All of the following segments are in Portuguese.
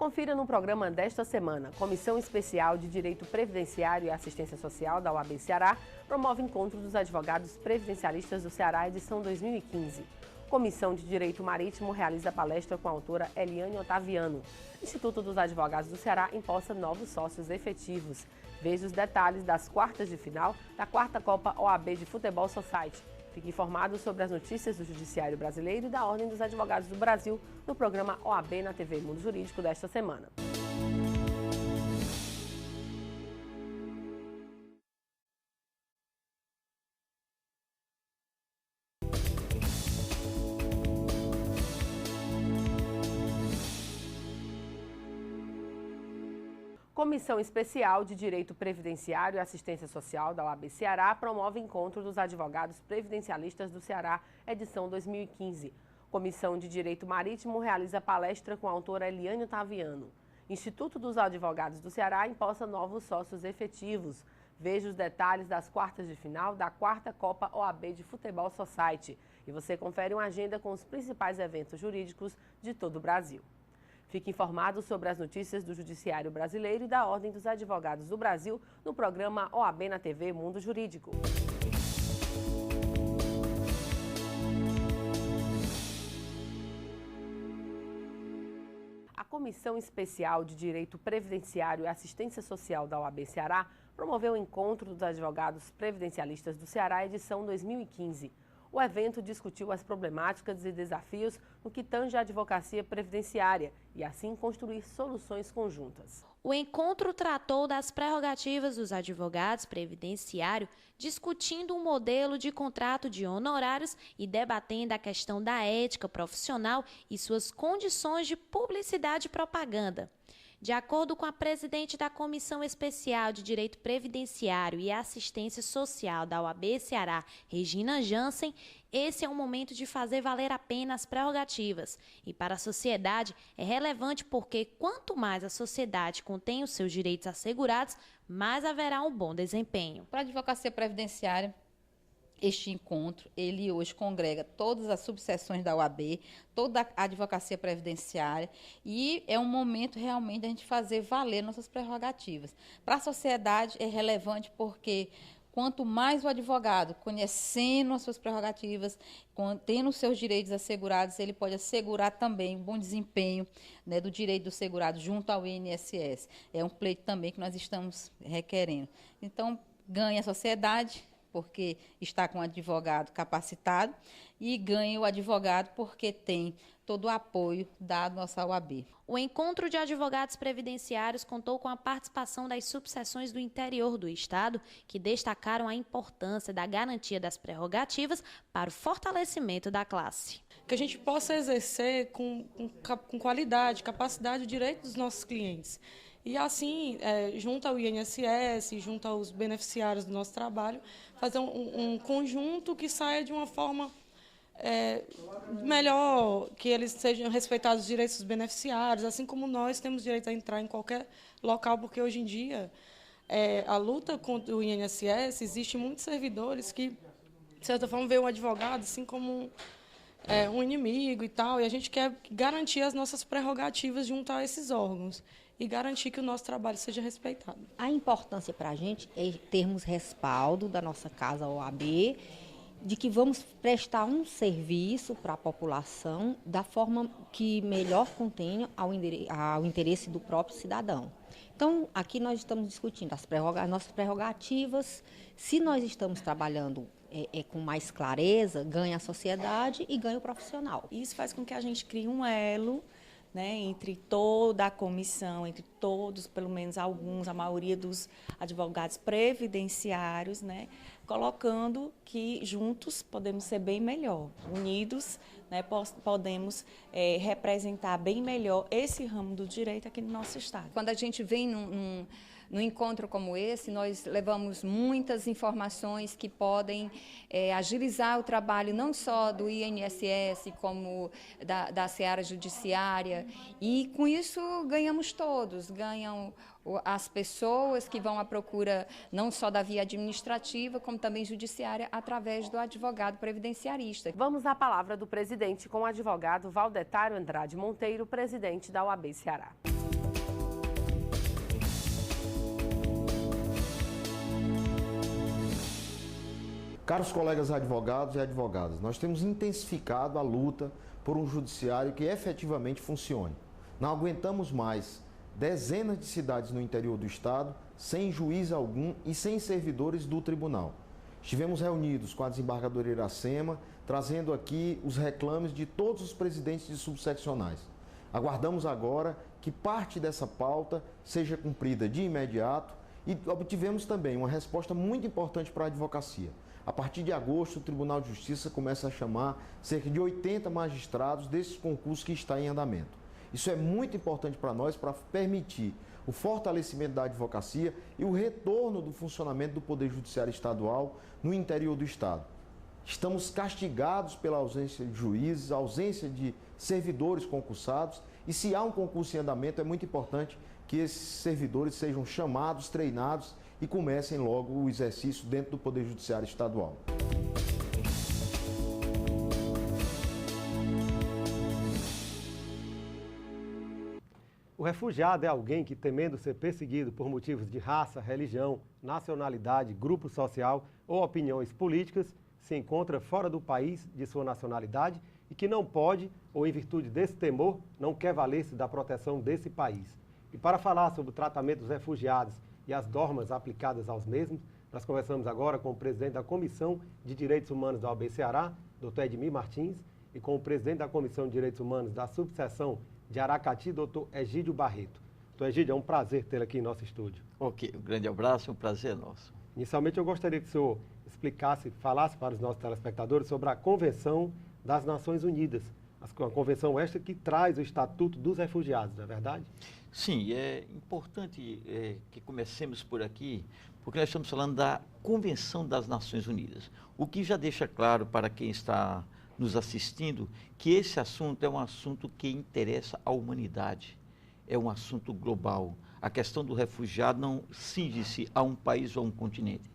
Confira no programa desta semana. Comissão Especial de Direito Previdenciário e Assistência Social da OAB Ceará promove encontro dos advogados previdencialistas do Ceará, edição 2015. Comissão de Direito Marítimo realiza palestra com a autora Eliane Otaviano. Instituto dos Advogados do Ceará empossa novos sócios efetivos. Veja os detalhes das quartas de final da 4ª Copa OAB de Futebol Society. Fique informado sobre as notícias do Judiciário Brasileiro e da Ordem dos Advogados do Brasil no programa OAB na TV Mundo Jurídico desta semana. Comissão Especial de Direito Previdenciário e Assistência Social da OAB Ceará promove encontro dos advogados previdencialistas do Ceará, edição 2015. Comissão de Direito Marítimo realiza palestra com a autora Eliane Otaviano. Instituto dos Advogados do Ceará empossa novos sócios efetivos. Veja os detalhes das quartas de final da 4ª Copa OAB de Futebol Society. E você confere uma agenda com os principais eventos jurídicos de todo o Brasil. Fique informado sobre as notícias do Judiciário Brasileiro e da Ordem dos Advogados do Brasil no programa OAB na TV Mundo Jurídico. A Comissão Especial de Direito Previdenciário e Assistência Social da OAB Ceará promoveu o encontro dos advogados previdencialistas do Ceará, edição 2015. O evento discutiu as problemáticas e desafios no que tange à advocacia previdenciária e, assim, construir soluções conjuntas. O encontro tratou das prerrogativas dos advogados previdenciários, discutindo um modelo de contrato de honorários e debatendo a questão da ética profissional e suas condições de publicidade e propaganda. De acordo com a presidente da Comissão Especial de Direito Previdenciário e Assistência Social da OAB Ceará, Regina Jansen, esse é um momento de fazer valer a pena as prerrogativas. E para a sociedade é relevante porque quanto mais a sociedade contém os seus direitos assegurados, mais haverá um bom desempenho. Para a advocacia previdenciária, este encontro, ele hoje congrega todas as subseções da OAB, toda a advocacia previdenciária, e é um momento realmente da gente fazer valer nossas prerrogativas. Para a sociedade é relevante porque quanto mais o advogado conhecendo as suas prerrogativas, tendo os seus direitos assegurados, ele pode assegurar também um bom desempenho, né, do direito do segurado junto ao INSS. É um pleito também que nós estamos requerendo. Então, ganha a sociedade, porque está com um advogado capacitado, e ganha o advogado porque tem todo o apoio da nossa OAB. O encontro de advogados previdenciários contou com a participação das subseções do interior do Estado, que destacaram a importância da garantia das prerrogativas para o fortalecimento da classe. Que a gente possa exercer com qualidade, capacidade, o direito dos nossos clientes. E assim, junto ao INSS, junto aos beneficiários do nosso trabalho, fazer um conjunto que saia de uma forma melhor, que eles sejam respeitados os direitos dos beneficiários, assim como nós temos direito a entrar em qualquer local, porque hoje em dia a luta contra o INSS, existem muitos servidores que, de certa forma, veem o advogado assim como um inimigo e tal, e a gente quer garantir as nossas prerrogativas junto a esses órgãos e garantir que o nosso trabalho seja respeitado. A importância para a gente é termos respaldo da nossa casa OAB, de que vamos prestar um serviço para a população da forma que melhor contenha ao interesse do próprio cidadão. Então, aqui nós estamos discutindo as nossas prerrogativas. Se nós estamos trabalhando com mais clareza, ganha a sociedade e ganha o profissional. Isso faz com que a gente crie um elo, né, entre toda a comissão, entre todos, pelo menos alguns, a maioria dos advogados previdenciários, né, colocando que juntos podemos ser bem melhor, unidos, né, podemos representar bem melhor esse ramo do direito aqui no nosso estado. Quando a gente vem num encontro como esse, nós levamos muitas informações que podem agilizar o trabalho não só do INSS, como da seara judiciária, e com isso ganhamos todos, ganham as pessoas que vão à procura não só da via administrativa, como também judiciária, através do advogado previdenciarista. Vamos à palavra do presidente com o advogado Valdetário Andrade Monteiro, presidente da OAB Ceará. Caros colegas advogados e advogadas, nós temos intensificado a luta por um judiciário que efetivamente funcione. Não aguentamos mais dezenas de cidades no interior do estado sem juiz algum e sem servidores do tribunal. Estivemos reunidos com a desembargadora Iracema, trazendo aqui os reclames de todos os presidentes de subseccionais. Aguardamos agora que parte dessa pauta seja cumprida de imediato e obtivemos também uma resposta muito importante para a advocacia. A partir de agosto, o Tribunal de Justiça começa a chamar cerca de 80 magistrados desses concursos que está em andamento. Isso é muito importante para nós, para permitir o fortalecimento da advocacia e o retorno do funcionamento do Poder Judiciário Estadual no interior do Estado. Estamos castigados pela ausência de juízes, ausência de servidores concursados, e se há um concurso em andamento, é muito importante que esses servidores sejam chamados, treinados e comecem logo o exercício dentro do Poder Judiciário Estadual. O refugiado é alguém que, temendo ser perseguido por motivos de raça, religião, nacionalidade, grupo social ou opiniões políticas, se encontra fora do país de sua nacionalidade e que não pode, ou em virtude desse temor, não quer valer-se da proteção desse país. E para falar sobre o tratamento dos refugiados e as normas aplicadas aos mesmos, nós conversamos agora com o presidente da Comissão de Direitos Humanos da OAB Ceará, Dr. Edmir Martins, e com o presidente da Comissão de Direitos Humanos da subseção de Aracati, Dr. Egídio Barreto. Dr. Egídio, é um prazer tê-lo aqui em nosso estúdio. Ok, um grande abraço, um prazer nosso. Inicialmente, eu gostaria que o senhor explicasse, falasse para os nossos telespectadores sobre a Convenção das Nações Unidas, a convenção esta que traz o Estatuto dos Refugiados, não é verdade? Sim, é importante que comecemos por aqui, porque nós estamos falando da Convenção das Nações Unidas, o que já deixa claro para quem está nos assistindo que esse assunto é um assunto que interessa à humanidade, é um assunto global. A questão do refugiado não cinge-se a um país ou a um continente.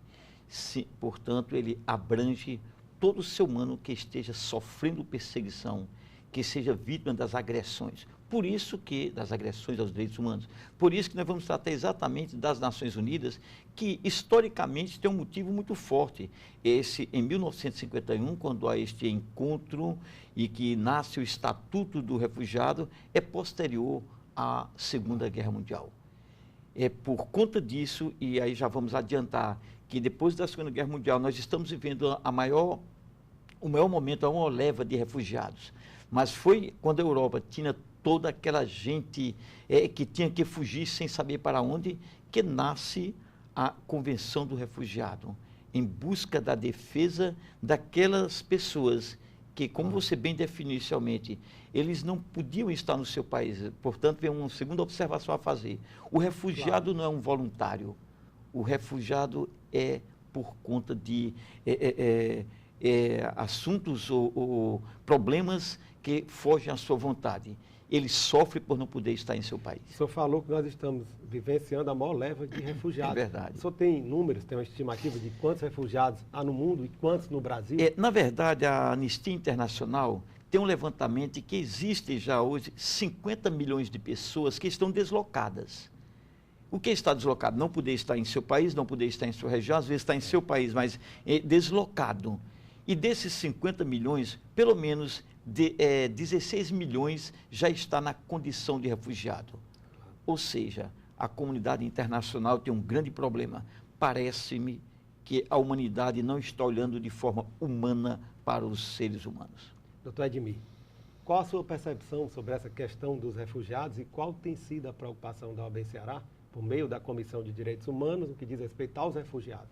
Sim, portanto, ele abrange todo ser humano que esteja sofrendo perseguição, que seja vítima das agressões. Por isso que, das agressões aos direitos humanos, por isso que nós vamos tratar exatamente das Nações Unidas, que historicamente tem um motivo muito forte. Esse, em 1951, quando há este encontro e que nasce o Estatuto do Refugiado, é posterior à Segunda Guerra Mundial. É por conta disso, e aí já vamos adiantar, que depois da Segunda Guerra Mundial nós estamos vivendo o maior momento, a maior leva de refugiados. Mas foi quando a Europa tinha toda aquela gente que tinha que fugir sem saber para onde, que nasce a Convenção do Refugiado, em busca da defesa daquelas pessoas que, como você bem definiu inicialmente, eles não podiam estar no seu país. Portanto, vem uma segunda observação a fazer. O refugiado não é um voluntário. O refugiado é por conta de assuntos ou problemas que fogem à sua vontade. Ele sofre por não poder estar em seu país. O senhor falou que nós estamos vivenciando a maior leva de refugiados. É verdade. O senhor tem números, tem uma estimativa de quantos refugiados há no mundo e quantos no Brasil? Na verdade, a Anistia Internacional tem um levantamento de que existem já hoje 50 milhões de pessoas que estão deslocadas. O que está deslocado? Não poder estar em seu país, não poder estar em sua região, às vezes está em seu país, mas deslocado. E desses 50 milhões, pelo menos 16 milhões já está na condição de refugiado. Ou seja, a comunidade internacional tem um grande problema. Parece-me que a humanidade não está olhando de forma humana para os seres humanos. Doutor Edmir, qual a sua percepção sobre essa questão dos refugiados e qual tem sido a preocupação da OAB Ceará por meio da Comissão de Direitos Humanos no que diz respeito aos refugiados?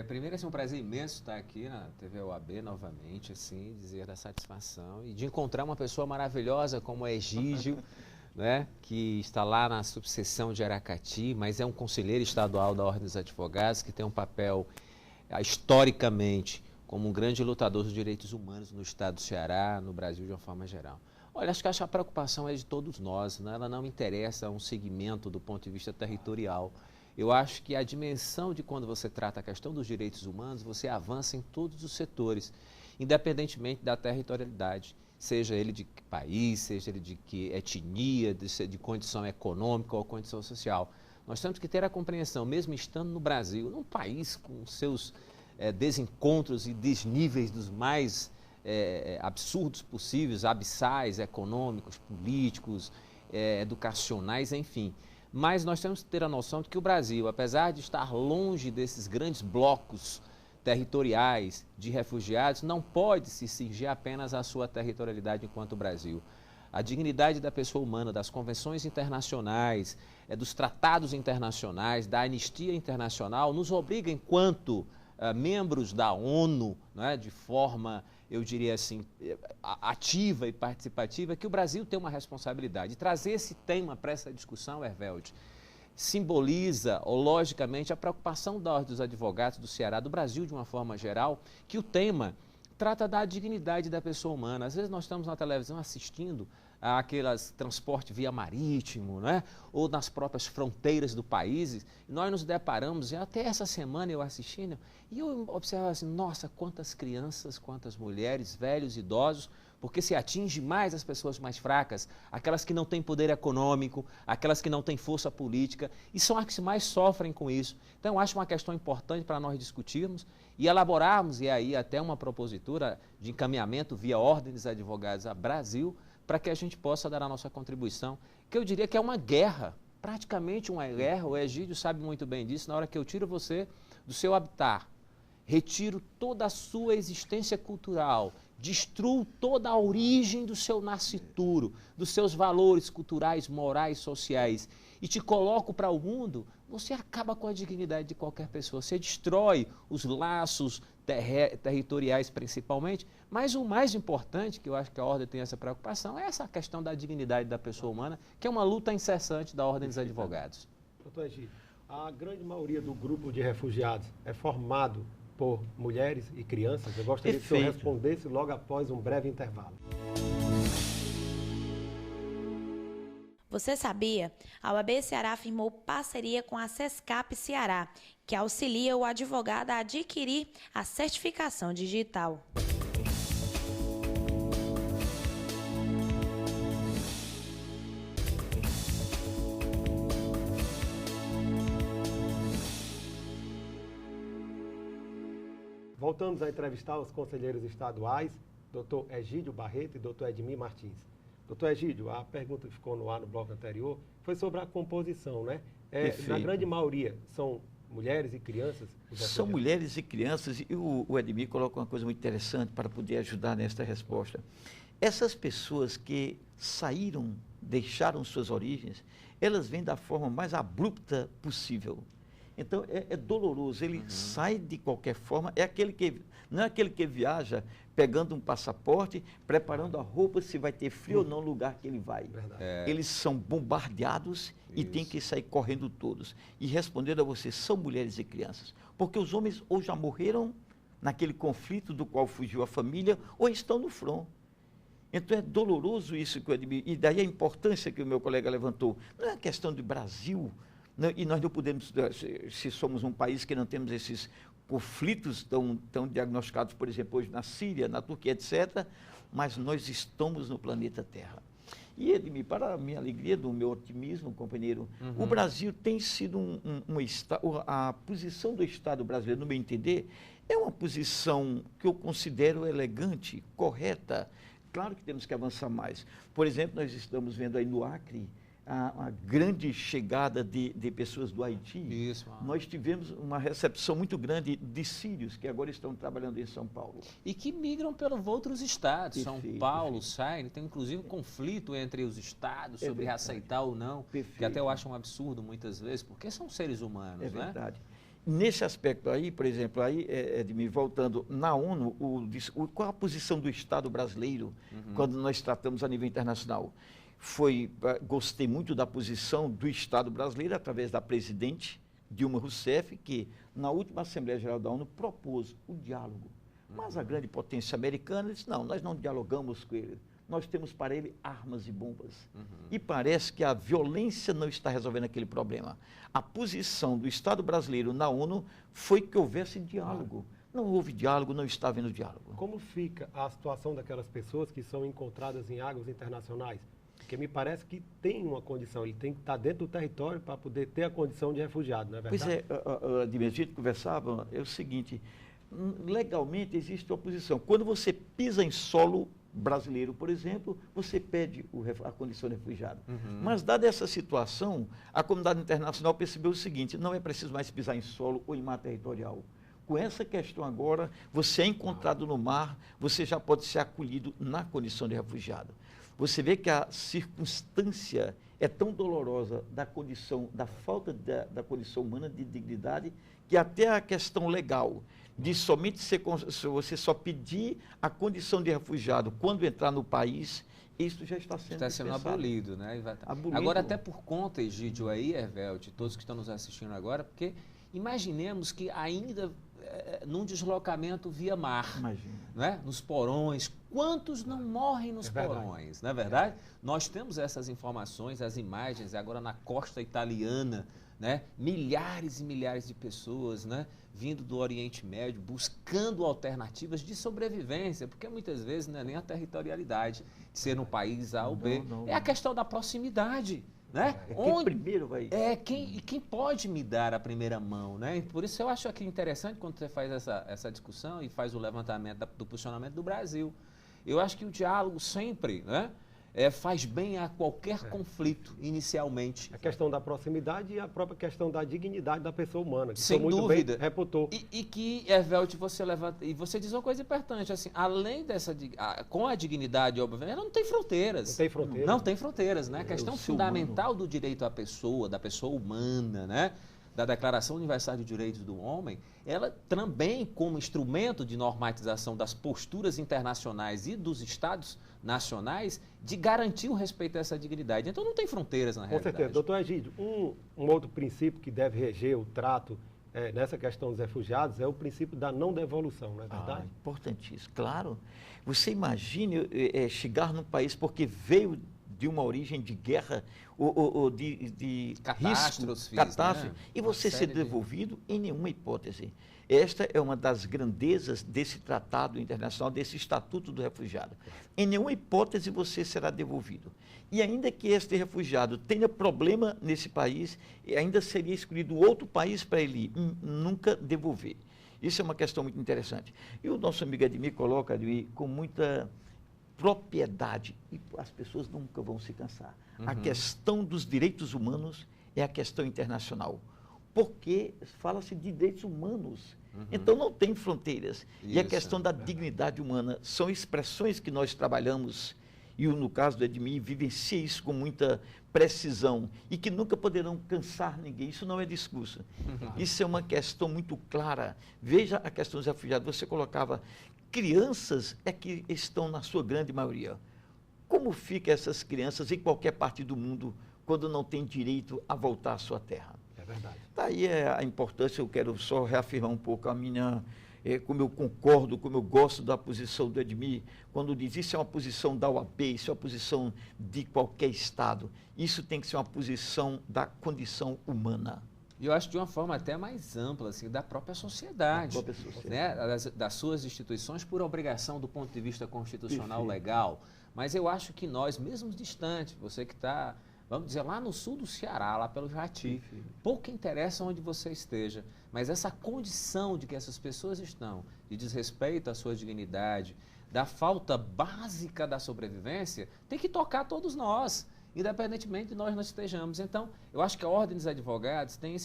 Primeiro, é um prazer imenso estar aqui na TV OAB novamente, assim, dizer da satisfação e de encontrar uma pessoa maravilhosa como o Egídio, né, que está lá na subseção de Aracati, mas é um conselheiro estadual da Ordem dos Advogados, que tem um papel, historicamente, como um grande lutador dos direitos humanos no estado do Ceará, no Brasil de uma forma geral. Olha, acho que a preocupação é de todos nós, né? Ela não interessa um segmento do ponto de vista territorial. Eu acho que a dimensão de quando você trata a questão dos direitos humanos, você avança em todos os setores, independentemente da territorialidade, seja ele de que país, seja ele de que etnia, de condição econômica ou condição social. Nós temos que ter a compreensão, mesmo estando no Brasil, num país com seus desencontros e desníveis dos mais absurdos possíveis, abissais, econômicos, políticos, educacionais, enfim. Mas nós temos que ter a noção de que o Brasil, apesar de estar longe desses grandes blocos territoriais de refugiados, não pode se cingir apenas à sua territorialidade enquanto Brasil. A dignidade da pessoa humana, das convenções internacionais, dos tratados internacionais, da anistia internacional, nos obriga, enquanto membros da ONU, né, de forma, eu diria assim, ativa e participativa, que o Brasil tem uma responsabilidade. E trazer esse tema para essa discussão, Hervéld, simboliza, logicamente, a preocupação da Ordem dos Advogados do Ceará, do Brasil de uma forma geral, que o tema trata da dignidade da pessoa humana. Às vezes nós estamos na televisão assistindo àqueles transporte via marítimo, né? Ou nas próprias fronteiras do país, e nós nos deparamos, e até essa semana eu assistindo, e eu observava assim, nossa, quantas crianças, quantas mulheres, velhos, idosos, porque se atinge mais as pessoas mais fracas, aquelas que não têm poder econômico, aquelas que não têm força política, e são as que mais sofrem com isso. Então, eu acho uma questão importante para nós discutirmos e elaborarmos, e aí até uma propositura de encaminhamento via Ordem dos Advogados a Brasil, para que a gente possa dar a nossa contribuição, que eu diria que é uma guerra, praticamente uma guerra. O Egídio sabe muito bem disso. Na hora que eu tiro você do seu habitat, retiro toda a sua existência cultural, destruo toda a origem do seu nascituro, dos seus valores culturais, morais, sociais, e te coloco para o mundo, você acaba com a dignidade de qualquer pessoa. Você destrói os laços territoriais, principalmente, mas o mais importante, que eu acho que a Ordem tem essa preocupação, é essa questão da dignidade da pessoa humana, que é uma luta incessante da Ordem dos Advogados. Doutor Egídio, a grande maioria do grupo de refugiados é formado por mulheres e crianças. Eu gostaria que o senhor respondesse logo após um breve intervalo. Você sabia? A OAB Ceará firmou parceria com a Sescap Ceará, que auxilia o advogado a adquirir a certificação digital. Voltamos a entrevistar os conselheiros estaduais, doutor Egídio Barreto e doutor Edmir Martins. Doutor Egídio, a pergunta que ficou no ar no bloco anterior foi sobre a composição, né? Na grande maioria são mulheres e crianças? São mulheres e crianças, e o Edmir coloca uma coisa muito interessante para poder ajudar nesta resposta. Essas pessoas que saíram, deixaram suas origens, elas vêm da forma mais abrupta possível. Então, é doloroso, ele sai de qualquer forma, não é aquele que viaja pegando um passaporte, preparando a roupa, se vai ter frio ou não no lugar que ele vai. Eles são bombardeados e têm que sair correndo todos. E respondendo a você, são mulheres e crianças, porque os homens ou já morreram naquele conflito do qual fugiu a família, ou estão no front. Então, é doloroso isso que eu admiro, e daí a importância que o meu colega levantou. Não é uma questão do Brasil, e nós não podemos, se somos um país que não temos esses conflitos tão diagnosticados, por exemplo, hoje na Síria, na Turquia, etc., mas nós estamos no planeta Terra. E, Edmir, para a minha alegria, do meu otimismo, companheiro, o Brasil tem sido a posição do Estado brasileiro, no meu entender, é uma posição que eu considero elegante, correta. Claro que temos que avançar mais. Por exemplo, nós estamos vendo aí no Acre a grande chegada de pessoas do Haiti. Isso. Nós tivemos uma recepção muito grande de sírios que agora estão trabalhando em São Paulo. E que migram pelos outros estados. São Paulo, sai, tem inclusive um conflito entre os estados sobre aceitar ou não, que até eu acho um absurdo muitas vezes, porque são seres humanos, né? É verdade. Nesse aspecto aí, por exemplo, Edmir, voltando, na ONU, qual a posição do Estado brasileiro quando nós tratamos a nível internacional? Gostei muito da posição do Estado brasileiro, através da presidente Dilma Rousseff, que na última Assembleia Geral da ONU propôs o diálogo. Mas a grande potência americana disse, não, nós não dialogamos com ele, nós temos para ele armas e bombas. E parece que a violência não está resolvendo aquele problema. A posição do Estado brasileiro na ONU foi que houvesse diálogo. Não houve diálogo, não está havendo diálogo. Como fica a situação daquelas pessoas que são encontradas em águas internacionais? Porque me parece que tem uma condição, ele tem que estar dentro do território para poder ter a condição de refugiado, não é verdade? Pois é, a gente conversava, é o seguinte, legalmente existe oposição. Quando você pisa em solo brasileiro, por exemplo, você pede a condição de refugiado. Mas, dada essa situação, a comunidade internacional percebeu o seguinte: não é preciso mais pisar em solo ou em mar territorial. Com essa questão agora, você é encontrado no mar, você já pode ser acolhido na condição de refugiado. Você vê que a circunstância é tão dolorosa da condição, da falta da condição humana de dignidade, que até a questão legal de somente você só pedir a condição de refugiado quando entrar no país, isso já está sendo abolido, né? Abolido. Agora, até por conta, Egídio, aí, Hervélte, todos que estão nos assistindo agora, porque imaginemos que ainda num deslocamento via mar, né? Nos porões, quantos não morrem nos porões, não é verdade? Nós temos essas informações, as imagens, agora na costa italiana, né? Milhares e milhares de pessoas, né? Vindo do Oriente Médio, buscando alternativas de sobrevivência, porque muitas vezes não é nem a territorialidade de ser um país A ou B, é a questão da proximidade. Né? Quem primeiro vai... quem pode me dar a primeira mão, né? Por isso eu acho aqui interessante quando você faz essa discussão e faz o levantamento do posicionamento do Brasil. Eu acho que o diálogo sempre, né, faz bem a qualquer conflito, inicialmente. A questão da proximidade e a própria questão da dignidade da pessoa humana, que sem muito dúvida bem reputou. E que, Hervélte, você levanta, e você diz uma coisa importante, assim, além dessa, com a dignidade, obviamente, ela não tem fronteiras. Não tem fronteiras. Não tem fronteiras, né? A questão fundamental do direito à pessoa, da pessoa humana, né? Da Declaração Universal de Direitos do Homem, ela também, como instrumento de normatização das posturas internacionais e dos Estados nacionais, de garantir o respeito a essa dignidade. Então, não tem fronteiras, na realidade. Com certeza. Doutor Egídio, um outro princípio que deve reger o trato nessa questão dos refugiados é o princípio da não devolução, não é verdade? Importantíssimo, claro. Você imagine chegar num país porque veio de uma origem de guerra ou de catástrofe, né? E você ser devolvido em nenhuma hipótese. Esta é uma das grandezas desse tratado internacional, desse Estatuto do Refugiado. Em nenhuma hipótese você será devolvido. E ainda que este refugiado tenha problema nesse país, ainda seria escolhido outro país para ele ir, nunca devolver. Isso é uma questão muito interessante. E o nosso amigo Edmir coloca, Edmir, com muita propriedade, e as pessoas nunca vão se cansar. A questão dos direitos humanos é a questão internacional, porque fala-se de direitos humanos, então não tem fronteiras. E a questão da dignidade humana são expressões que nós trabalhamos, e no caso do Edmir, vivencia isso com muita precisão, e que nunca poderão cansar ninguém. Isso não é discurso. Isso é uma questão muito clara. Veja a questão dos refugiados, você colocava crianças que estão na sua grande maioria. Como ficam essas crianças em qualquer parte do mundo quando não têm direito a voltar à sua terra? É verdade. Daí a importância, eu quero só reafirmar um pouco a minha, como eu concordo, como eu gosto da posição do Edmir, quando diz isso é uma posição da OAB, isso é uma posição de qualquer Estado. Isso tem que ser uma posição da condição humana. E eu acho de uma forma até mais ampla, assim, da própria sociedade, né? Das suas instituições, por obrigação do ponto de vista constitucional legal. Mas eu acho que nós, mesmo distantes, você que está, vamos dizer, lá no sul do Ceará, lá pelo Jati, pouco interessa onde você esteja, mas essa condição de que essas pessoas estão, de desrespeito à sua dignidade, da falta básica da sobrevivência, tem que tocar todos nós, independentemente de nós não estejamos. Então, eu acho que a Ordem dos Advogados tem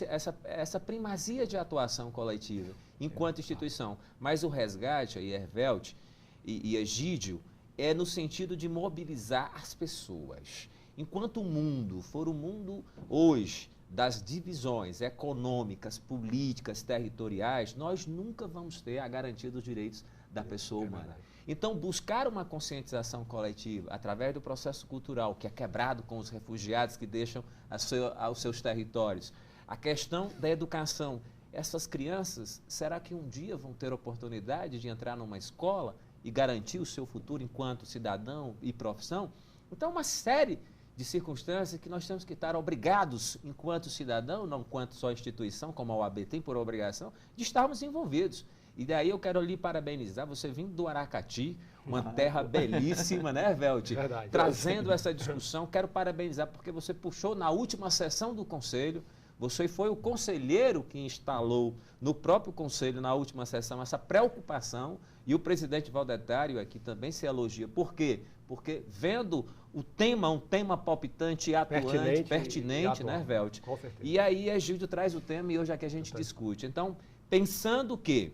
essa primazia de atuação coletiva, enquanto instituição. Mas o resgate, aí, Hervélte e Egídio, é no sentido de mobilizar as pessoas. Enquanto o mundo for o mundo hoje das divisões econômicas, políticas, territoriais, nós nunca vamos ter a garantia dos direitos da pessoa humana. Então, buscar uma conscientização coletiva através do processo cultural, que é quebrado com os refugiados que deixam aos seus territórios. A questão da educação. Essas crianças, será que um dia vão ter oportunidade de entrar numa escola e garantir o seu futuro enquanto cidadão e profissão? Então, uma série de circunstâncias que nós temos que estar obrigados, enquanto cidadão, não enquanto só instituição, como a OAB tem por obrigação, de estarmos envolvidos. E daí eu quero lhe parabenizar, você vindo do Aracati, uma terra belíssima, né, Hervélte? Trazendo essa discussão, quero parabenizar porque você puxou na última sessão do Conselho, Você foi o conselheiro que instalou no próprio conselho, na última sessão, essa preocupação, e o presidente Valdetário aqui também se elogia. Por quê? Porque vendo o tema, um tema palpitante e atuante, pertinente, né, Velt? Com certeza. E aí Egídio traz o tema e hoje aqui a gente discute. Então, pensando que,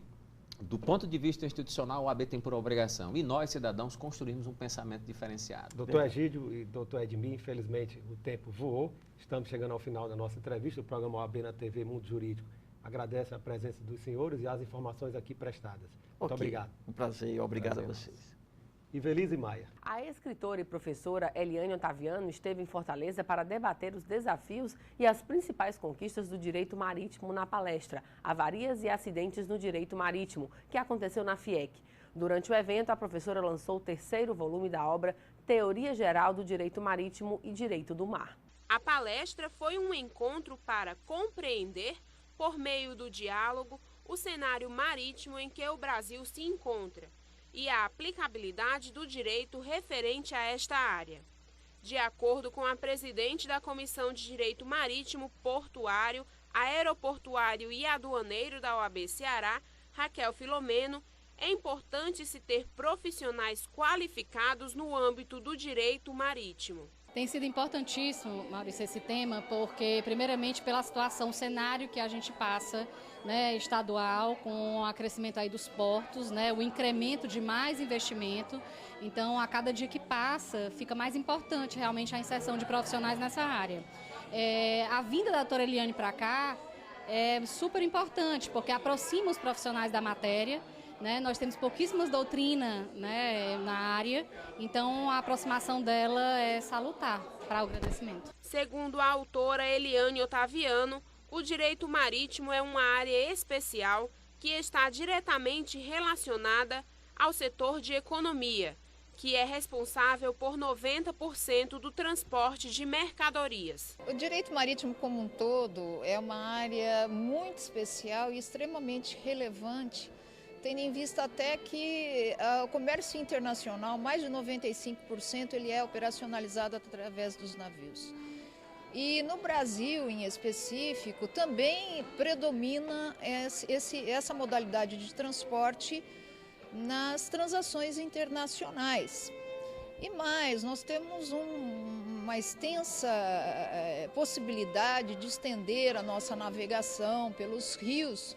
do ponto de vista institucional, o OAB tem por obrigação, e nós, cidadãos, construímos um pensamento diferenciado. Doutor Egídio e doutor Edmir, infelizmente o tempo voou. Estamos chegando ao final da nossa entrevista. O programa OAB na TV Mundo Jurídico agradece a presença dos senhores e as informações aqui prestadas. Muito obrigado. Um prazer, obrigado a vocês. Ivelise Maia. A escritora e professora Eliane Otaviano esteve em Fortaleza para debater os desafios e as principais conquistas do direito marítimo na palestra Avarias e Acidentes no Direito Marítimo, que aconteceu na FIEC. Durante o evento, a professora lançou o 3º volume da obra Teoria Geral do Direito Marítimo e Direito do Mar. A palestra foi um encontro para compreender, por meio do diálogo, o cenário marítimo em que o Brasil se encontra e a aplicabilidade do direito referente a esta área. De acordo com a presidente da Comissão de Direito Marítimo, Portuário, Aeroportuário e Aduaneiro da OAB Ceará, Raquel Filomeno, é importante se ter profissionais qualificados no âmbito do direito marítimo. Tem sido importantíssimo, Maurício, esse tema, porque, primeiramente, pela situação, o cenário que a gente passa, né, estadual, com o acrescimento aí dos portos, né, o incremento de mais investimento. Então, a cada dia que passa, fica mais importante realmente a inserção de profissionais nessa área. A vinda da doutora Eliane para cá é super importante, porque aproxima os profissionais da matéria. Né, nós temos pouquíssimas doutrinas, né, na área, então a aproximação dela é salutar para o agradecimento. Segundo a autora Eliane Otaviano, o direito marítimo é uma área especial que está diretamente relacionada ao setor de economia, que é responsável por 90% do transporte de mercadorias. O direito marítimo como um todo é uma área muito especial e extremamente relevante, tendo em vista até que o comércio internacional, mais de 95%, ele é operacionalizado através dos navios. E no Brasil, em específico, também predomina essa modalidade de transporte nas transações internacionais. E mais, nós temos uma extensa possibilidade de estender a nossa navegação pelos rios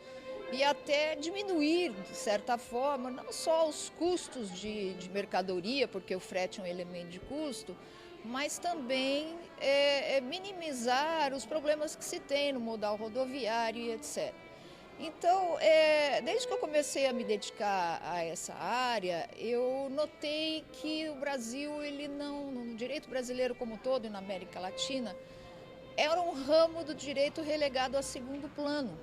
e até diminuir, de certa forma, não só os custos de mercadoria, porque o frete é um elemento de custo, mas também minimizar os problemas que se tem no modal rodoviário e etc. Então, desde que eu comecei a me dedicar a essa área, eu notei que o Brasil, ele não, no direito brasileiro como um todo e na América Latina, era um ramo do direito relegado a segundo plano,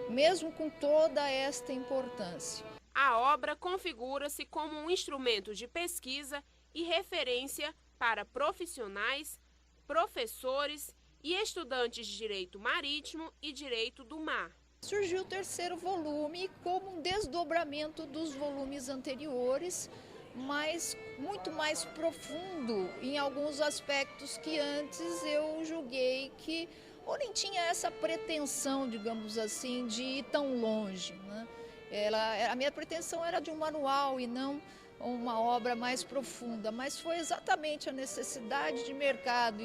mesmo com toda esta importância. A obra configura-se como um instrumento de pesquisa e referência para profissionais, professores e estudantes de direito marítimo e direito do mar. Surgiu o 3º volume como um desdobramento dos volumes anteriores, mas muito mais profundo em alguns aspectos que antes eu julguei que ou nem tinha essa pretensão, digamos assim, de ir tão longe, né? A minha pretensão era de um manual e não uma obra mais profunda, mas foi exatamente a necessidade de mercado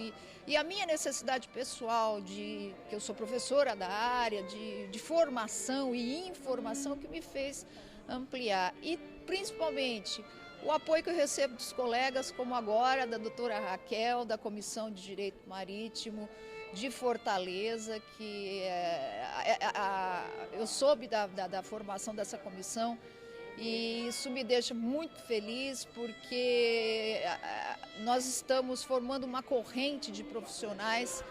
e a minha necessidade pessoal, que eu sou professora da área, de formação e informação, que me fez ampliar. E, principalmente, o apoio que eu recebo dos colegas, como agora da doutora Raquel, da Comissão de Direito Marítimo, de Fortaleza, que eu soube da formação dessa comissão e isso me deixa muito feliz porque nós estamos formando uma corrente de profissionais.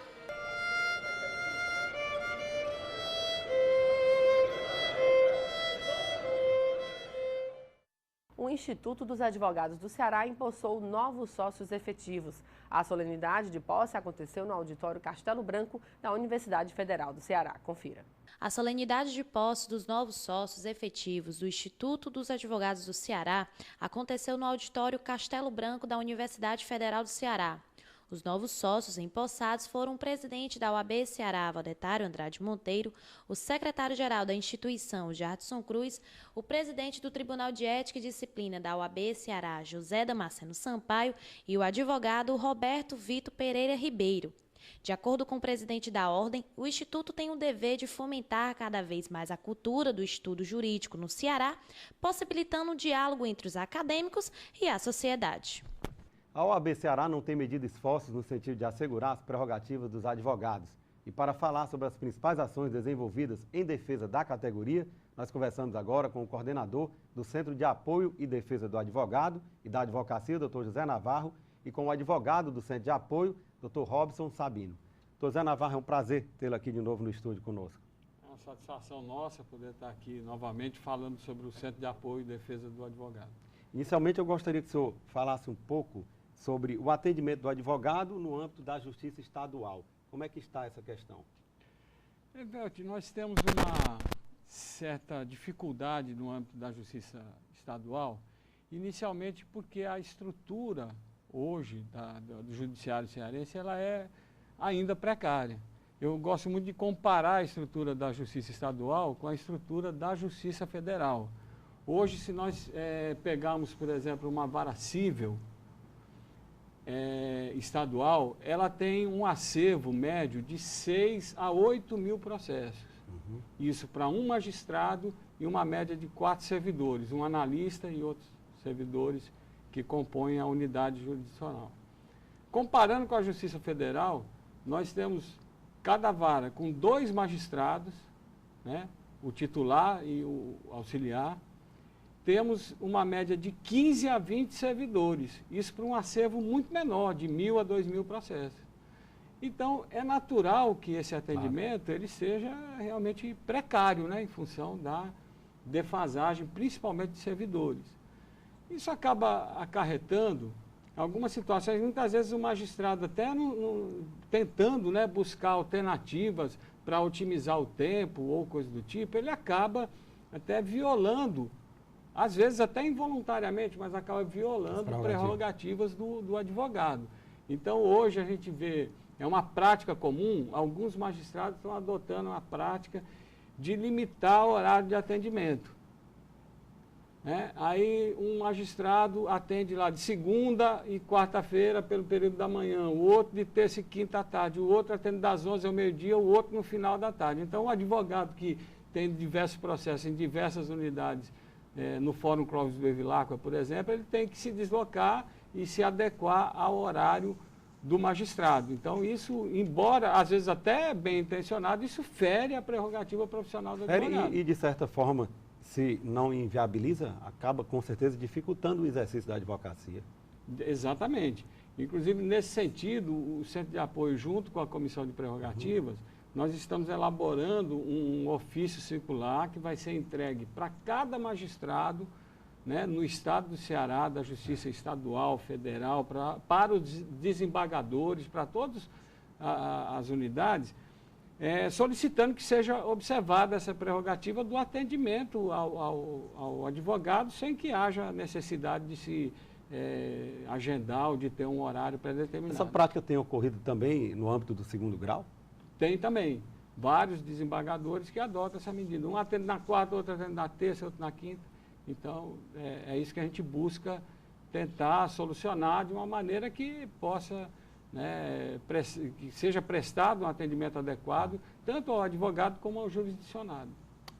O Instituto dos Advogados do Ceará empossou novos sócios efetivos. A solenidade de posse aconteceu no auditório Castelo Branco da Universidade Federal do Ceará. Confira. A solenidade de posse dos novos sócios efetivos do Instituto dos Advogados do Ceará aconteceu no auditório Castelo Branco da Universidade Federal do Ceará. Os novos sócios empossados foram o presidente da OAB Ceará, Valdetário Andrade Monteiro, o secretário-geral da instituição, Jardson Cruz, o presidente do Tribunal de Ética e Disciplina da OAB Ceará, José Damasceno Sampaio, e o advogado Roberto Vitor Pereira Ribeiro. De acordo com o presidente da Ordem, o Instituto tem o dever de fomentar cada vez mais a cultura do estudo jurídico no Ceará, possibilitando o diálogo entre os acadêmicos e a sociedade. A OAB Ceará não tem medido esforços no sentido de assegurar as prerrogativas dos advogados. E para falar sobre as principais ações desenvolvidas em defesa da categoria, nós conversamos agora com o coordenador do Centro de Apoio e Defesa do Advogado e da Advocacia, Dr. José Navarro, e com o advogado do Centro de Apoio, Dr. Robson Sabino. Dr. José Navarro, é um prazer tê-lo aqui de novo no estúdio conosco. É uma satisfação nossa poder estar aqui novamente falando sobre o Centro de Apoio e Defesa do Advogado. Inicialmente, eu gostaria que o senhor falasse um pouco sobre o atendimento do advogado no âmbito da Justiça Estadual. Como é que está essa questão? Evelto, nós temos uma certa dificuldade no âmbito da Justiça Estadual, inicialmente porque a estrutura hoje do Judiciário Cearense ela é ainda precária. Eu gosto muito de comparar a estrutura da Justiça Estadual com a estrutura da Justiça Federal. Hoje, se nós pegarmos, por exemplo, uma vara cível estadual, ela tem um acervo médio de 6 a 8 mil processos. Isso para um magistrado e uma média de 4 servidores, um analista e outros servidores que compõem a unidade jurisdicional. Comparando com a Justiça Federal, nós temos cada vara com 2 magistrados, né, o titular e o auxiliar. Temos uma média de 15 a 20 servidores, isso para um acervo muito menor, de 1.000 a 2.000 processos. Então, é natural que esse atendimento ele seja realmente precário, né, em função da defasagem, principalmente de servidores. Isso acaba acarretando algumas situações, muitas vezes o magistrado até tentando, né, buscar alternativas para otimizar o tempo ou coisa do tipo, ele acaba até violando, às vezes até involuntariamente, mas acaba violando prerrogativas do advogado. Então, hoje a gente vê, é uma prática comum, alguns magistrados estão adotando uma prática de limitar o horário de atendimento. Aí um magistrado atende lá de segunda e quarta-feira pelo período da manhã, o outro de terça e quinta à tarde, o outro atende das 11 ao meio-dia, o outro no final da tarde. Então, o advogado que tem diversos processos em diversas unidades, no Fórum Clóvis Bevilacqua, por exemplo, ele tem que se deslocar e se adequar ao horário do magistrado. Então, isso, embora às vezes até bem intencionado, isso fere a prerrogativa profissional do advogado. E de certa forma, se não inviabiliza, acaba com certeza dificultando o exercício da advocacia. Exatamente. Inclusive, nesse sentido, o Centro de Apoio, junto com a Comissão de Prerrogativas, nós estamos elaborando um ofício circular que vai ser entregue para cada magistrado, né, no estado do Ceará, da Justiça Estadual, Federal, para os desembargadores, para todas as unidades, solicitando que seja observada essa prerrogativa do atendimento ao advogado, sem que haja necessidade de se agendar ou de ter um horário pré-determinado. Essa prática tem ocorrido também no âmbito do segundo grau? Tem também. Vários desembargadores que adotam essa medida. Um atende na quarta, outro atende na terça, outro na quinta. Então, é isso que a gente busca tentar solucionar de uma maneira que possa, né, que seja prestado um atendimento adequado, tanto ao advogado como ao jurisdicionado.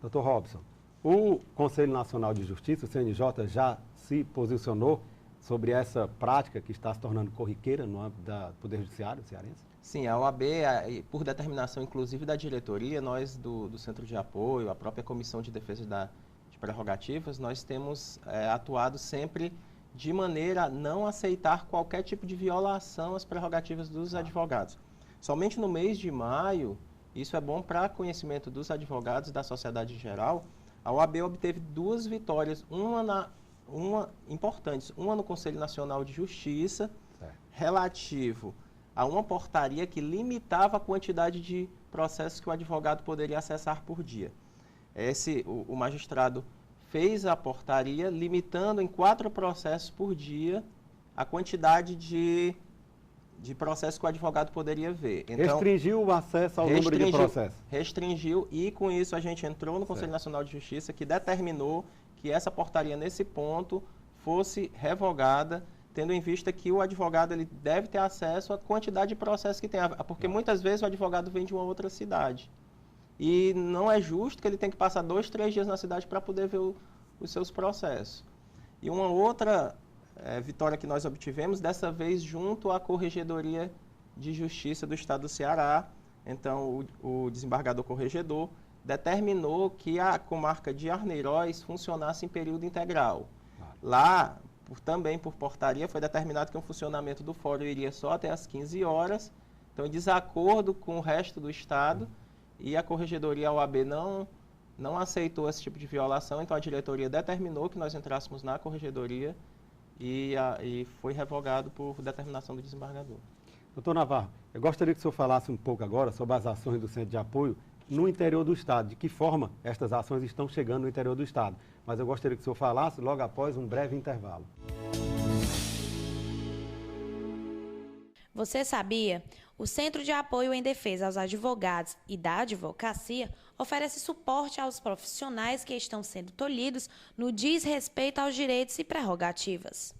Dr. Robson, o Conselho Nacional de Justiça, o CNJ, já se posicionou sobre essa prática que está se tornando corriqueira no âmbito do Poder Judiciário cearense? Sim, a OAB, por determinação inclusive da diretoria, nós do Centro de Apoio, a própria Comissão de Defesa de Prerrogativas, nós temos atuado sempre de maneira a não aceitar qualquer tipo de violação às prerrogativas dos advogados. Somente no mês de maio, isso é bom para conhecimento dos advogados e da sociedade em geral, a OAB obteve 2 vitórias, uma importantes, uma no Conselho Nacional de Justiça, relativo a uma portaria que limitava a quantidade de processos que o advogado poderia acessar por dia. O magistrado fez a portaria limitando em 4 processos por dia a quantidade de de processos que o advogado poderia ver. Então, restringiu o acesso ao número de processos. Restringiu, e com isso a gente entrou no Conselho Nacional de Justiça, que determinou que essa portaria, nesse ponto, fosse revogada, tendo em vista que o advogado ele deve ter acesso à quantidade de processos que tem, porque muitas vezes o advogado vem de uma outra cidade. E não é justo que ele tenha que passar 2, 3 dias na cidade para poder ver os seus processos. E uma outra vitória que nós obtivemos, dessa vez junto à Corregedoria de Justiça do Estado do Ceará. Então, o desembargador corregedor determinou que a comarca de Arneiroz funcionasse em período integral. Lá, também por portaria, foi determinado que o funcionamento do fórum iria só até às 15 horas. Então, em desacordo com o resto do Estado, e a Corregedoria, a OAB, não aceitou esse tipo de violação, então a diretoria determinou que nós entrássemos na Corregedoria e foi revogado por determinação do desembargador. Doutor Navarro, eu gostaria que o senhor falasse um pouco agora sobre as ações do Centro de Apoio no interior do Estado, de que forma estas ações estão chegando no interior do Estado. Mas eu gostaria que o senhor falasse logo após um breve intervalo. Você sabia? O Centro de Apoio em Defesa aos Advogados e da Advocacia oferece suporte aos profissionais que estão sendo tolhidos no diz respeito aos direitos e prerrogativas.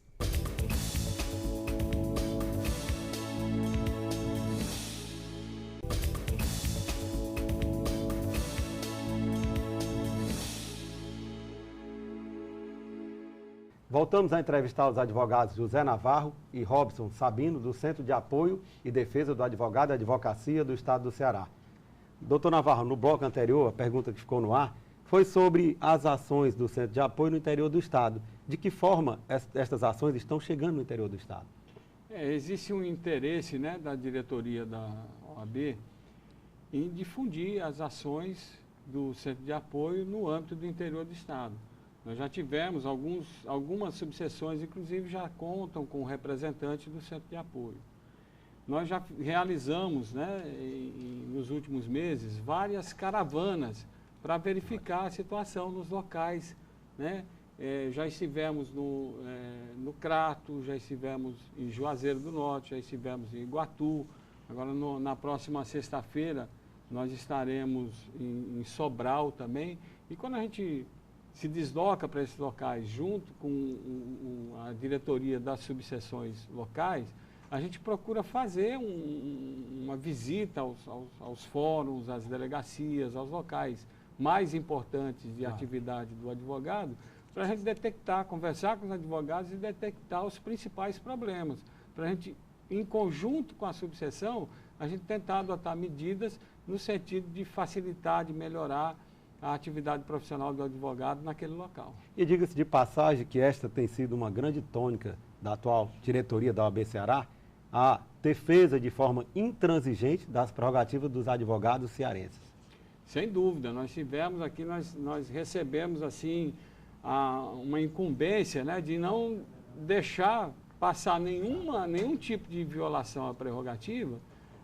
Voltamos a entrevistar os advogados José Navarro e Robson Sabino, do Centro de Apoio e Defesa do Advogado e Advocacia do Estado do Ceará. Doutor Navarro, no bloco anterior, a pergunta que ficou no ar foi sobre as ações do Centro de Apoio no interior do Estado. De que forma estas ações estão chegando no interior do Estado? Existe um interesse, né, da diretoria da OAB em difundir as ações do Centro de Apoio no âmbito do interior do Estado. Nós já tivemos algumas subseções, inclusive já contam com representantes do Centro de Apoio. Nós já realizamos, né, nos últimos meses, várias caravanas para verificar a situação nos locais, né? Já estivemos no Crato, já estivemos em Juazeiro do Norte, já estivemos em Iguatu. Agora, na próxima sexta-feira, nós estaremos em Sobral também. E quando a gente se desloca para esses locais junto com a diretoria das subseções locais, a gente procura fazer uma visita aos fóruns, às delegacias, aos locais mais importantes de atividade do advogado, para a gente detectar, conversar com os advogados e detectar os principais problemas. Para a gente, em conjunto com a subseção, a gente tentar adotar medidas no sentido de facilitar, de melhorar a atividade profissional do advogado naquele local. E diga-se de passagem que esta tem sido uma grande tônica da atual diretoria da OAB Ceará, a defesa de forma intransigente das prerrogativas dos advogados cearenses. Sem dúvida, nós tivemos aqui, nós recebemos assim uma incumbência, né, de não deixar passar nenhum tipo de violação à prerrogativa,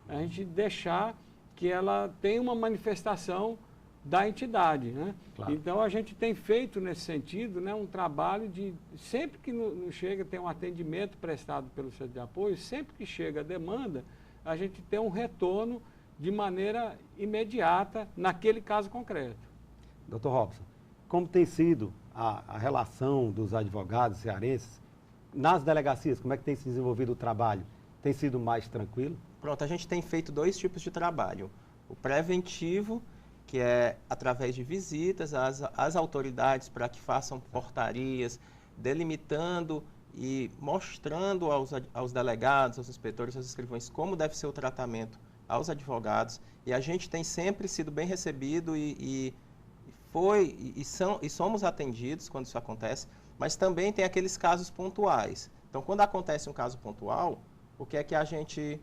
a gente deixar que ela tenha uma manifestação da entidade, né? Claro. Então a gente tem feito nesse sentido, né, um trabalho de, sempre que chega, tem um atendimento prestado pelo Centro de Apoio, sempre que chega a demanda, a gente tem um retorno de maneira imediata naquele caso concreto. Doutor Robson, como tem sido a relação dos advogados cearenses nas delegacias? Como é que tem se desenvolvido o trabalho? Tem sido mais tranquilo? Pronto, a gente tem feito 2 tipos de trabalho. O preventivo, que é através de visitas às autoridades para que façam portarias, delimitando e mostrando aos delegados, aos inspetores, aos escrivães, como deve ser o tratamento aos advogados. E a gente tem sempre sido bem recebido e somos atendidos quando isso acontece, mas também tem aqueles casos pontuais. Então, quando acontece um caso pontual, o que é que a gente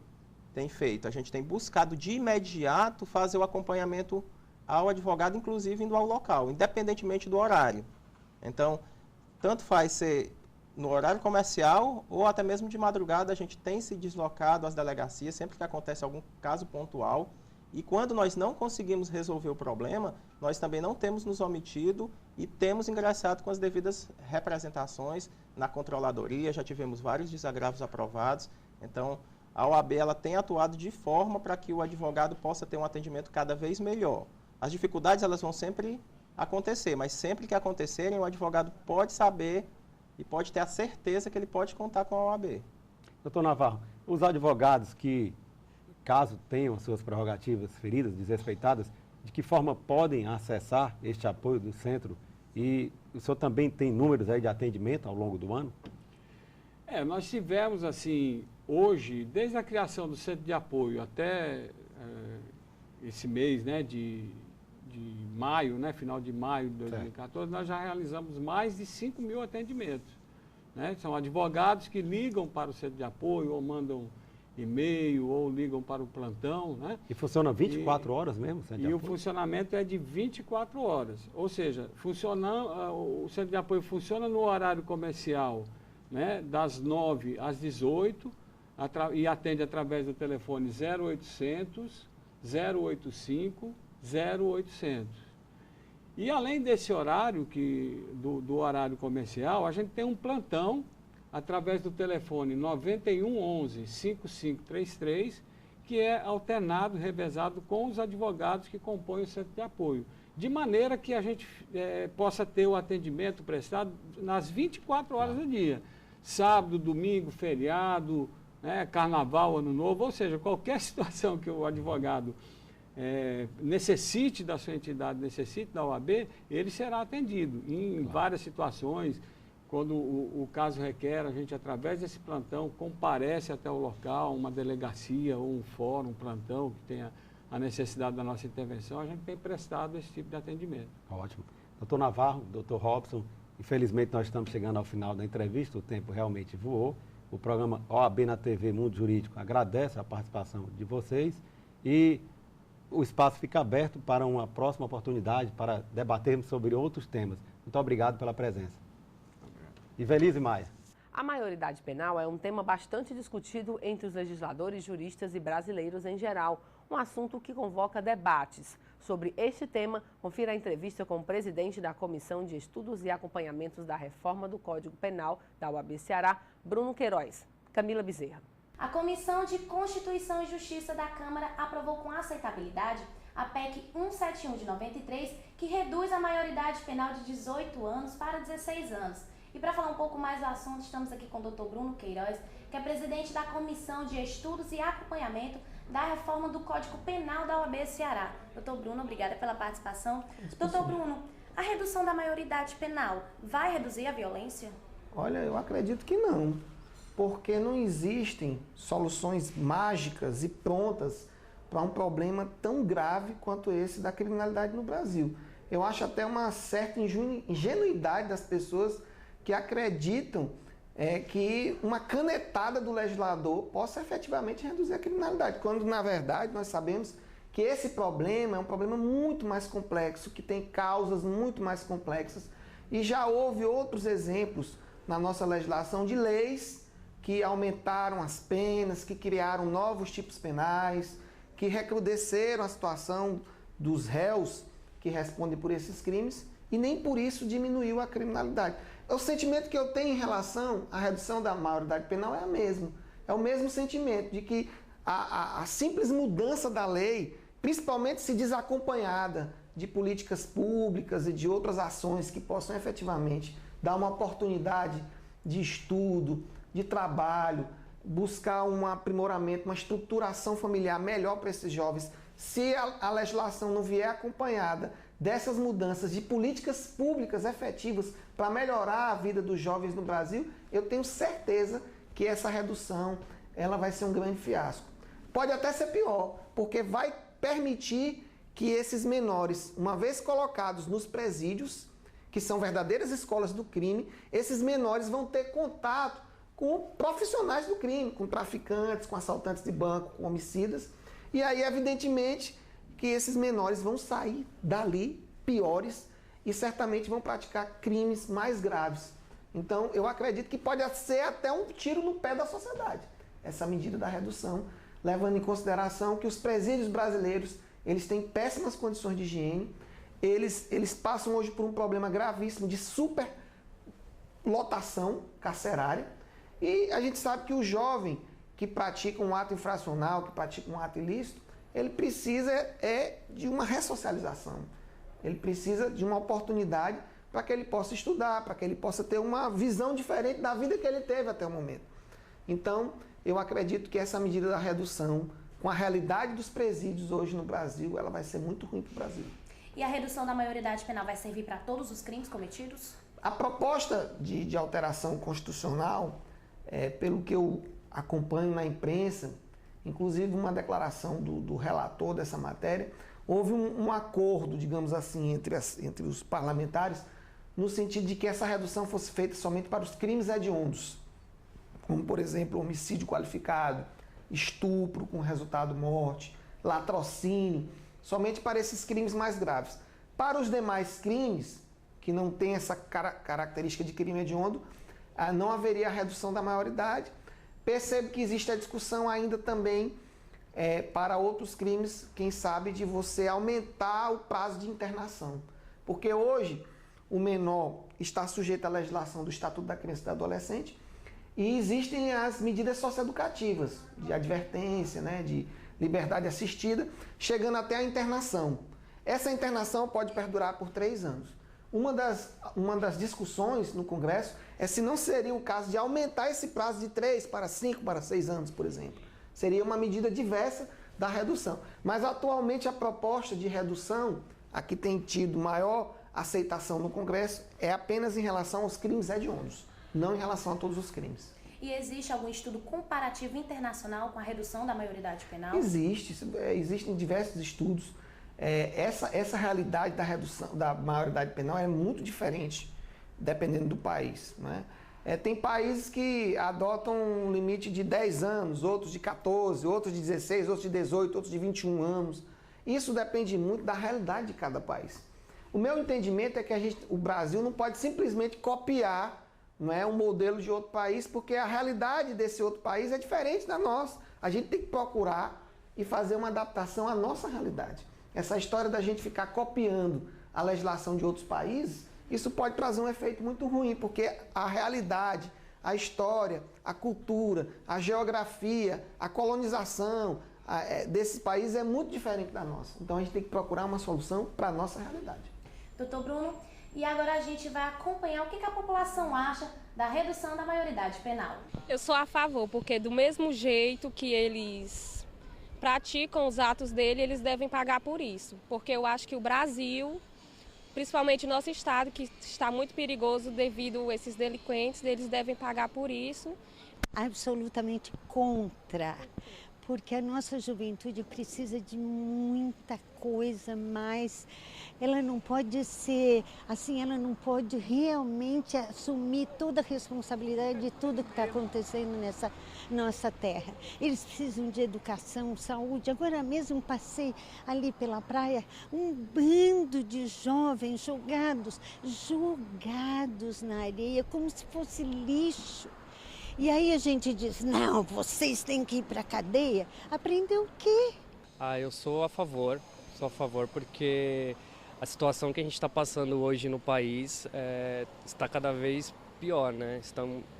tem feito? A gente tem buscado de imediato fazer o acompanhamento ao advogado, inclusive indo ao local, independentemente do horário. Então, tanto faz ser no horário comercial ou até mesmo de madrugada, a gente tem se deslocado às delegacias sempre que acontece algum caso pontual. E quando nós não conseguimos resolver o problema, nós também não temos nos omitido e temos ingressado com as devidas representações na controladoria, já tivemos vários desagravos aprovados. Então, a OAB ela tem atuado de forma para que o advogado possa ter um atendimento cada vez melhor. As dificuldades elas vão sempre acontecer, mas sempre que acontecerem, o advogado pode saber e pode ter a certeza que ele pode contar com a OAB. Doutor Navarro, os advogados que, caso tenham suas prerrogativas feridas, desrespeitadas, de que forma podem acessar este apoio do centro? E o senhor também tem números aí de atendimento ao longo do ano? Nós tivemos, assim, hoje, desde a criação do centro de apoio até esse mês, né, de maio, né, final de maio de 2014, nós já realizamos mais de 5 mil atendimentos. Né? São advogados que ligam para o centro de apoio ou mandam e-mail ou ligam para o plantão. Né? E funciona 24 horas mesmo? E o funcionamento é de 24 horas. Ou seja, o centro de apoio funciona no horário comercial, né, das 9 às 18 e atende através do telefone 0800 085 0800. E além desse horário, do horário comercial, a gente tem um plantão através do telefone 91 11 5533, que é alternado, revezado com os advogados que compõem o centro de apoio. De maneira que a gente possa ter o atendimento prestado nas 24 horas do dia. Sábado, domingo, feriado, né, carnaval, ano novo, ou seja, qualquer situação que o advogado necessite da sua entidade, necessite da OAB, ele será atendido em várias situações. Quando o caso requer, a gente, através desse plantão, comparece até o local, uma delegacia ou um fórum, um plantão que tenha a necessidade da nossa intervenção, a gente tem prestado esse tipo de atendimento. Ótimo. Doutor Navarro, doutor Robson, infelizmente nós estamos chegando ao final da entrevista, o tempo realmente voou. O programa OAB na TV Mundo Jurídico agradece a participação de vocês e o espaço fica aberto para uma próxima oportunidade para debatermos sobre outros temas. Muito obrigado pela presença. Ivelise Maia. A maioridade penal é um tema bastante discutido entre os legisladores, juristas e brasileiros em geral, um assunto que convoca debates. Sobre este tema, confira a entrevista com o presidente da Comissão de Estudos e Acompanhamentos da Reforma do Código Penal da OAB Ceará, Bruno Queiroz. Camila Bezerra. A Comissão de Constituição e Justiça da Câmara aprovou com aceitabilidade a PEC 171 de 93, que reduz a maioridade penal de 18 anos para 16 anos. E para falar um pouco mais do assunto, estamos aqui com o Dr. Bruno Queiroz, que é presidente da Comissão de Estudos e Acompanhamento da Reforma do Código Penal da OAB Ceará. Dr. Bruno, obrigada pela participação. Dr. Bruno, a redução da maioridade penal vai reduzir a violência? Olha, eu acredito que não, porque não existem soluções mágicas e prontas para um problema tão grave quanto esse da criminalidade no Brasil. Eu acho até uma certa ingenuidade das pessoas que acreditam que uma canetada do legislador possa efetivamente reduzir a criminalidade, quando na verdade nós sabemos que esse problema é um problema muito mais complexo, que tem causas muito mais complexas, e já houve outros exemplos na nossa legislação de leis que aumentaram as penas, que criaram novos tipos penais, que recrudesceram a situação dos réus que respondem por esses crimes, e nem por isso diminuiu a criminalidade. O sentimento que eu tenho em relação à redução da maioridade penal é o mesmo sentimento de que a simples mudança da lei, principalmente se desacompanhada de políticas públicas e de outras ações que possam efetivamente dar uma oportunidade de estudo, de trabalho, buscar um aprimoramento, uma estruturação familiar melhor para esses jovens, se a legislação não vier acompanhada dessas mudanças de políticas públicas efetivas para melhorar a vida dos jovens no Brasil, eu tenho certeza que essa redução ela vai ser um grande fiasco. Pode até ser pior, porque vai permitir que esses menores, uma vez colocados nos presídios, que são verdadeiras escolas do crime, esses menores vão ter contato com profissionais do crime, com traficantes, com assaltantes de banco, com homicidas, e aí, evidentemente, que esses menores vão sair dali piores e certamente vão praticar crimes mais graves. Então, eu acredito que pode ser até um tiro no pé da sociedade, essa medida da redução, levando em consideração que os presídios brasileiros, eles têm péssimas condições de higiene, eles passam hoje por um problema gravíssimo de superlotação carcerária, e a gente sabe que o jovem que pratica um ato infracional, que pratica um ato ilícito, ele precisa de uma ressocialização. Ele precisa de uma oportunidade para que ele possa estudar, para que ele possa ter uma visão diferente da vida que ele teve até o momento. Então, eu acredito que essa medida da redução, com a realidade dos presídios hoje no Brasil, ela vai ser muito ruim para o Brasil. E a redução da maioridade penal vai servir para todos os crimes cometidos? A proposta de alteração constitucional, pelo que eu acompanho na imprensa, inclusive uma declaração do relator dessa matéria, houve um acordo, digamos assim, entre os parlamentares, no sentido de que essa redução fosse feita somente para os crimes hediondos, como, por exemplo, homicídio qualificado, estupro com resultado morte, latrocínio, somente para esses crimes mais graves. Para os demais crimes, que não têm essa característica de crime hediondo, não haveria a redução da maioridade. Percebo que existe a discussão ainda também para outros crimes, quem sabe, de você aumentar o prazo de internação. Porque hoje o menor está sujeito à legislação do Estatuto da Criança e do Adolescente e existem as medidas socioeducativas, de advertência, né, de liberdade assistida, chegando até a internação. Essa internação pode perdurar por 3 anos. Uma das discussões no Congresso é se não seria o caso de aumentar esse prazo de 3 para 5 para 6 anos, por exemplo. Seria uma medida diversa da redução. Mas atualmente a proposta de redução, a que tem tido maior aceitação no Congresso, é apenas em relação aos crimes hediondos, não em relação a todos os crimes. E existe algum estudo comparativo internacional com a redução da maioridade penal? Existem diversos estudos. Essa realidade da redução da maioridade penal é muito diferente, dependendo do país, né? Tem países que adotam um limite de 10 anos, outros de 14, outros de 16, outros de 18, outros de 21 anos. Isso depende muito da realidade de cada país. O meu entendimento é que o Brasil não pode simplesmente copiar, não é, um modelo de outro país, porque a realidade desse outro país é diferente da nossa. A gente tem que procurar e fazer uma adaptação à nossa realidade. Essa história da gente ficar copiando a legislação de outros países, isso pode trazer um efeito muito ruim, porque a realidade, a história, a cultura, a geografia, a colonização desses países é muito diferente da nossa. Então a gente tem que procurar uma solução para a nossa realidade. Doutor Bruno, e agora a gente vai acompanhar o que a população acha da redução da maioridade penal. Eu sou a favor, porque do mesmo jeito que eles praticam os atos dele, eles devem pagar por isso. Porque eu acho que o Brasil, principalmente o nosso estado, que está muito perigoso devido a esses delinquentes, eles devem pagar por isso. Absolutamente contra, porque a nossa juventude precisa de muita coisa mais. Ela não pode ser assim, ela não pode realmente assumir toda a responsabilidade de tudo que está acontecendo nessa nossa terra. Eles precisam de educação, saúde. Agora mesmo passei ali pela praia, um bando de jovens jogados na areia, como se fosse lixo. E aí a gente diz, não, vocês têm que ir para a cadeia. Aprender o quê? Eu sou a favor porque a situação que a gente está passando hoje no país está cada vez pior, né?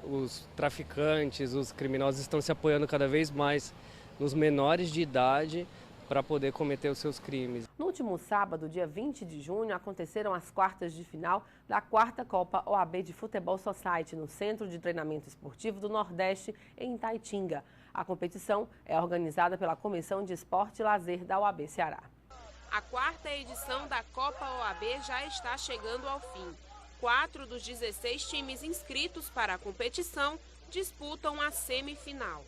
Os traficantes, os criminosos estão se apoiando cada vez mais nos menores de idade para poder cometer os seus crimes. No último sábado, dia 20 de junho, aconteceram as quartas de final da 4ª Copa OAB de Futebol Society no Centro de Treinamento Esportivo do Nordeste, em Itaitinga. A competição é organizada pela Comissão de Esporte e Lazer da OAB Ceará. A 4ª edição da Copa OAB já está chegando ao fim. 4 dos 16 times inscritos para a competição disputam a semifinal.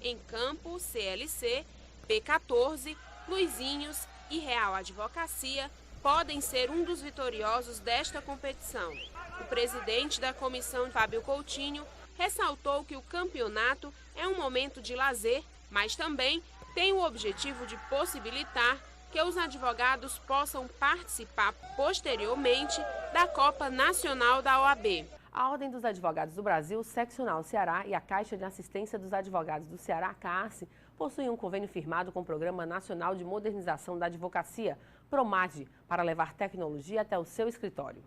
Em campo, CLC, P14, Luizinhos e Real Advocacia podem ser um dos vitoriosos desta competição. O presidente da comissão, Fábio Coutinho, ressaltou que o campeonato é um momento de lazer, mas também tem o objetivo de possibilitar que os advogados possam participar posteriormente da Copa Nacional da OAB. A Ordem dos Advogados do Brasil, Seccional Ceará e a Caixa de Assistência dos Advogados do Ceará, CAASSE, possuem um convênio firmado com o Programa Nacional de Modernização da Advocacia, PROMAD, para levar tecnologia até o seu escritório.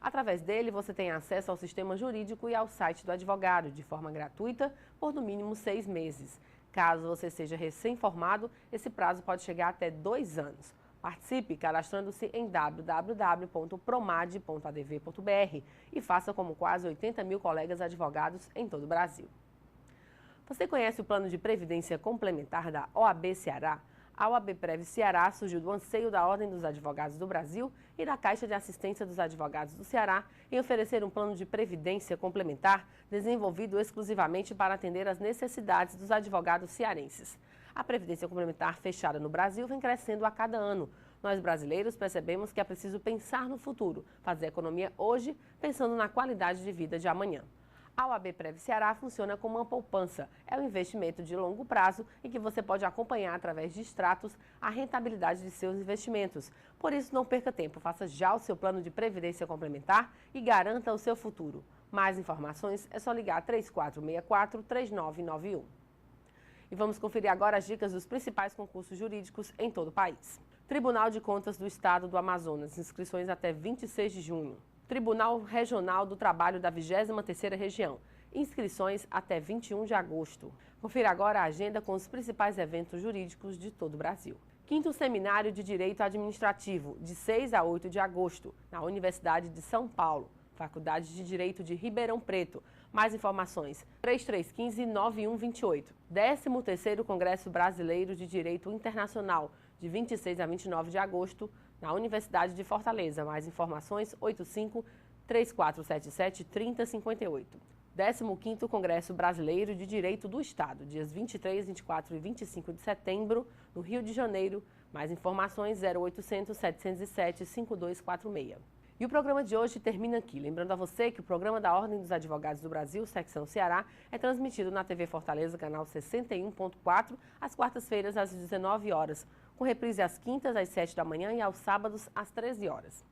Através dele, você tem acesso ao sistema jurídico e ao site do advogado, de forma gratuita, por no mínimo 6 meses. Caso você seja recém-formado, esse prazo pode chegar até 2 anos. Participe cadastrando-se em www.promad.adv.br e faça como quase 80 mil colegas advogados em todo o Brasil. Você conhece o plano de previdência complementar da OAB Ceará? A OAB Prev Ceará surgiu do anseio da Ordem dos Advogados do Brasil e da Caixa de Assistência dos Advogados do Ceará em oferecer um plano de previdência complementar desenvolvido exclusivamente para atender às necessidades dos advogados cearenses. A previdência complementar fechada no Brasil vem crescendo a cada ano. Nós, brasileiros, percebemos que é preciso pensar no futuro, fazer economia hoje, pensando na qualidade de vida de amanhã. A OAB Prev Ceará funciona como uma poupança. É um investimento de longo prazo em que você pode acompanhar através de extratos a rentabilidade de seus investimentos. Por isso, não perca tempo, faça já o seu plano de previdência complementar e garanta o seu futuro. Mais informações é só ligar 3464-3991. E vamos conferir agora as dicas dos principais concursos jurídicos em todo o país. Tribunal de Contas do Estado do Amazonas, inscrições até 26 de junho. Tribunal Regional do Trabalho da 23ª Região, inscrições até 21 de agosto. Confira agora a agenda com os principais eventos jurídicos de todo o Brasil. 5º Seminário de Direito Administrativo, de 6 a 8 de agosto, na Universidade de São Paulo, Faculdade de Direito de Ribeirão Preto. Mais informações, 3315-9128. 13º Congresso Brasileiro de Direito Internacional, de 26 a 29 de agosto, na Universidade de Fortaleza. Mais informações, 85-3477-3058. 15º Congresso Brasileiro de Direito do Estado, dias 23, 24 e 25 de setembro, no Rio de Janeiro. Mais informações, 0800-707-5246. E o programa de hoje termina aqui. Lembrando a você que o programa da Ordem dos Advogados do Brasil, Secção Ceará, é transmitido na TV Fortaleza, canal 61.4, às quartas-feiras, às 19 horas, com reprise às quintas, às 7 da manhã e aos sábados, às 13 horas.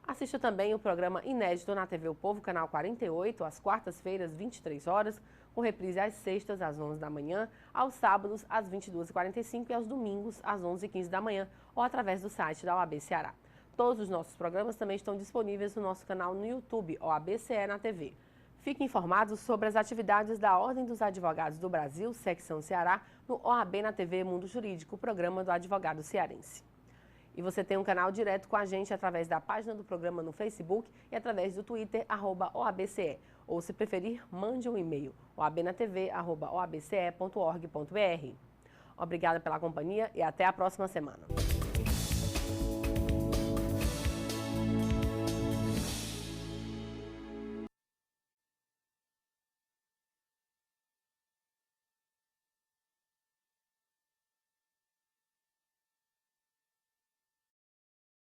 Assista também o programa inédito na TV O Povo, canal 48, às quartas-feiras, 23 horas, com reprise às sextas, às 11 da manhã, aos sábados, às 22h45 e aos domingos, às 11h15 da manhã, ou através do site da OAB Ceará. Todos os nossos programas também estão disponíveis no nosso canal no YouTube, OABCE na TV. Fiquem informados sobre as atividades da Ordem dos Advogados do Brasil, Secção Ceará, no OAB na TV Mundo Jurídico, programa do advogado cearense. E você tem um canal direto com a gente através da página do programa no Facebook e através do Twitter, @OABCE. Ou, se preferir, mande um e-mail, oabnatv@oabce.org.br. Obrigada pela companhia e até a próxima semana.